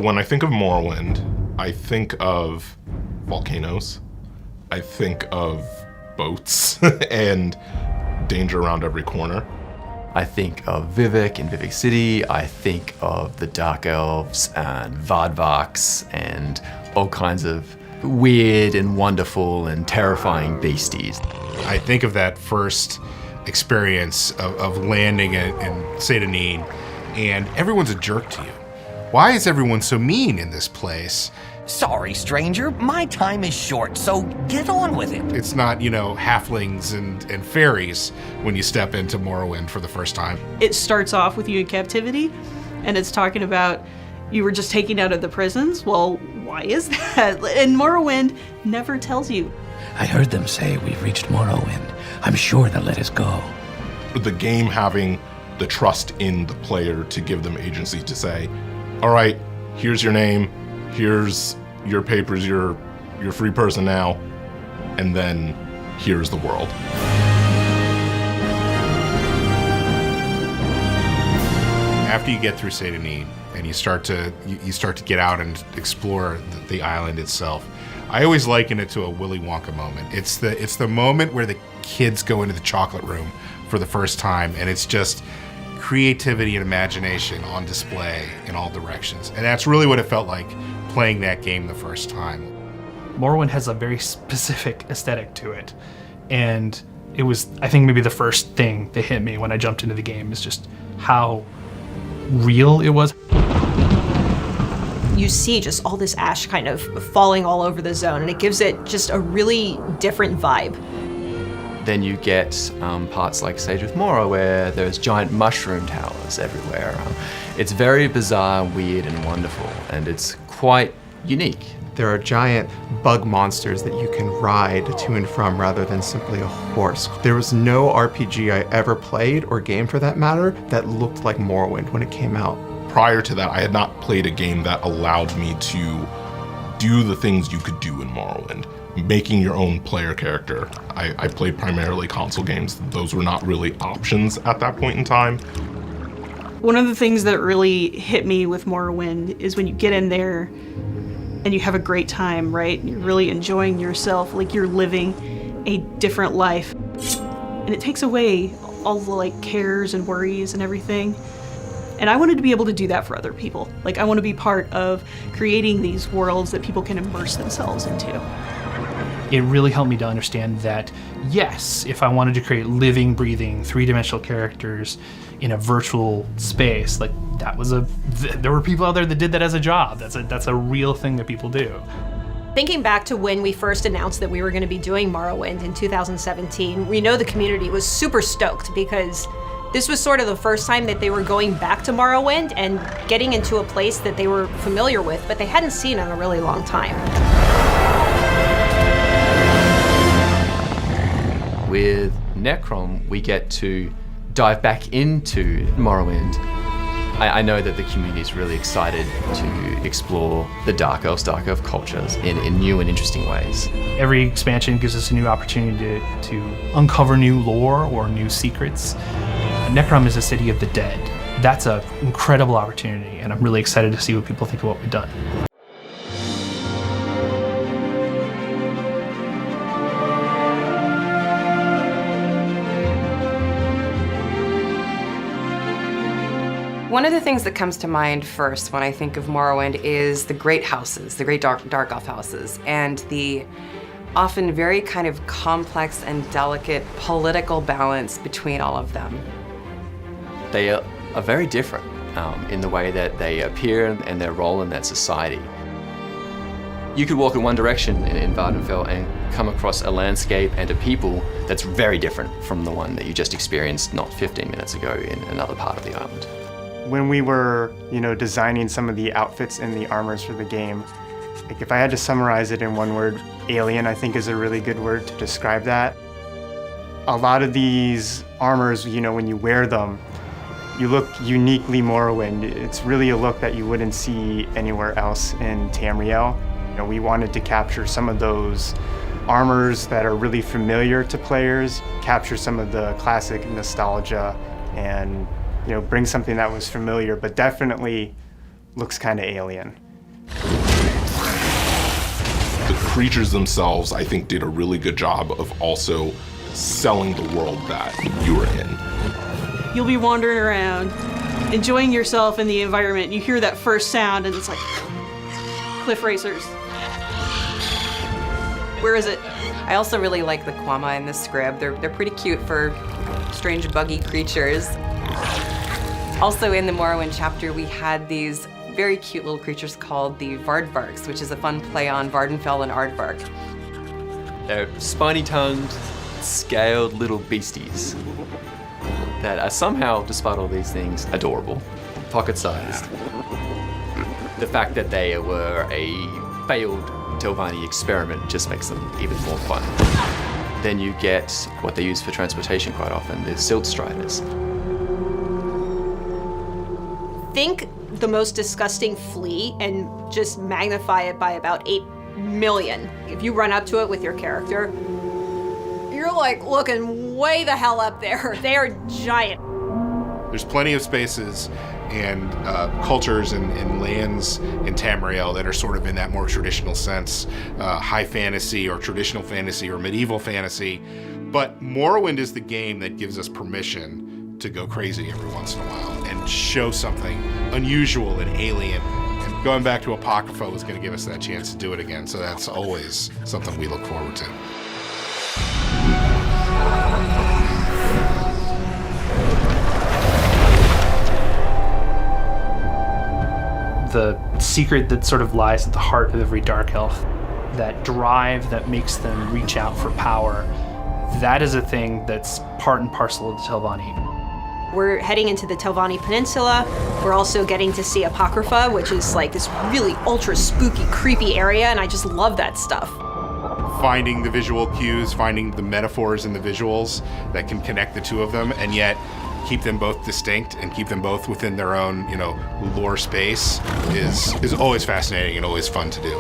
When I think of Morrowind, I think of volcanoes. I think of boats and danger around every corner. I think of Vivek and Vivek City. I think of the Dark Elves and Vardvarks and all kinds of weird and wonderful and terrifying beasties. I think of that first experience of landing in Sadrith, and everyone's a jerk to you. Why is everyone so mean in this place? Sorry, stranger, my time is short, so get on with it. It's not, halflings and fairies when you step into Morrowind for the first time. It starts off with you in captivity, and it's talking about you were just taken out of the prisons. Well, why is that? And Morrowind never tells you. I heard them say we've reached Morrowind. I'm sure they'll let us go. The game having the trust in the player to give them agency to say, all right, here's your name, here's your papers, you're a free person now, and then here's the world. After you get through Sadrith and you start to get out and explore the island itself, I always liken it to a Willy Wonka moment. It's the moment where the kids go into the chocolate room for the first time, and it's just creativity and imagination on display in all directions. And that's really what it felt like playing that game the first time. Morrowind has a very specific aesthetic to it, and it was, I think, maybe the first thing that hit me when I jumped into the game is just how real it was. You see just all this ash kind of falling all over the zone, and it gives it just a really different vibe. Then you get parts like Sadrith Mora where there's giant mushroom towers everywhere. It's very bizarre, weird, and wonderful, and it's quite unique. There are giant bug monsters that you can ride to and from rather than simply a horse. There was no RPG I ever played, or game for that matter, that looked like Morrowind when it came out. Prior to that, I had not played a game that allowed me to do the things you could do in Morrowind. Making your own player character. I played primarily console games. Those were not really options at that point in time. One of the things that really hit me with Morrowind is when you get in there and you have a great time, right? You're really enjoying yourself, like you're living a different life. And it takes away all the cares and worries and everything. And I wanted to be able to do that for other people. I want to be part of creating these worlds that people can immerse themselves into. It really helped me to understand that, yes, if I wanted to create living, breathing, three-dimensional characters in a virtual space, there were people out there that did that as a job. That's a real thing that people do. Thinking back to when we first announced that we were going to be doing Morrowind in 2017, we know the community was super stoked because this was sort of the first time that they were going back to Morrowind and getting into a place that they were familiar with, but they hadn't seen in a really long time. With Necrom, we get to dive back into Morrowind. I know that the community is really excited to explore the Dark Elf cultures in new and interesting ways. Every expansion gives us a new opportunity to uncover new lore or new secrets. Necrom is a city of the dead. That's an incredible opportunity, and I'm really excited to see what people think of what we've done. One of the things that comes to mind first when I think of Morrowind is the great houses, the great dark elf houses, and the often very kind of complex and delicate political balance between all of them. They are very different in the way that they appear and their role in that society. You could walk in one direction in Vvardenfell and come across a landscape and a people that's very different from the one that you just experienced not 15 minutes ago in another part of the island. When we were, designing some of the outfits and the armors for the game, if I had to summarize it in one word, alien, I think is a really good word to describe that. A lot of these armors, when you wear them, you look uniquely Morrowind. It's really a look that you wouldn't see anywhere else in Tamriel. We wanted to capture some of those armors that are really familiar to players, capture some of the classic nostalgia, and bring something that was familiar but definitely looks kind of alien. The creatures themselves, I think, did a really good job of also selling the world that you were in. You'll be wandering around, enjoying yourself in the environment. You hear that first sound, and it's like cliff racers. Where is it? I also really like the Kwama in the scrib. They're pretty cute for strange buggy creatures. Also in the Morrowind chapter, we had these very cute little creatures called the Vardvarks, which is a fun play on Vardenfell and Aardvark. They're spiny-tongued, scaled little beasties that are somehow, despite all these things, adorable, pocket-sized. The fact that they were a failed Telvanni experiment just makes them even more fun. Then you get what they use for transportation quite often, the Silt Striders. Think the most disgusting flea and just magnify it by about 8 million. If you run up to it with your character, you're like looking way the hell up there. They are giant. There's plenty of spaces and cultures and lands in Tamriel that are sort of in that more traditional sense, high fantasy or traditional fantasy or medieval fantasy. But Morrowind is the game that gives us permission to go crazy every once in a while and show something unusual and alien. And going back to Apocrypha was going to give us that chance to do it again. So that's always something we look forward to. The secret that sort of lies at the heart of every dark elf, that drive that makes them reach out for power, that is a thing that's part and parcel of the Telvanni. We're heading into the Telvanni Peninsula. We're also getting to see Apocrypha, which is like this really ultra spooky, creepy area, and I just love that stuff. Finding the visual cues, finding the metaphors and the visuals that can connect the two of them, and yet keep them both distinct and keep them both within their own, lore space is always fascinating and always fun to do.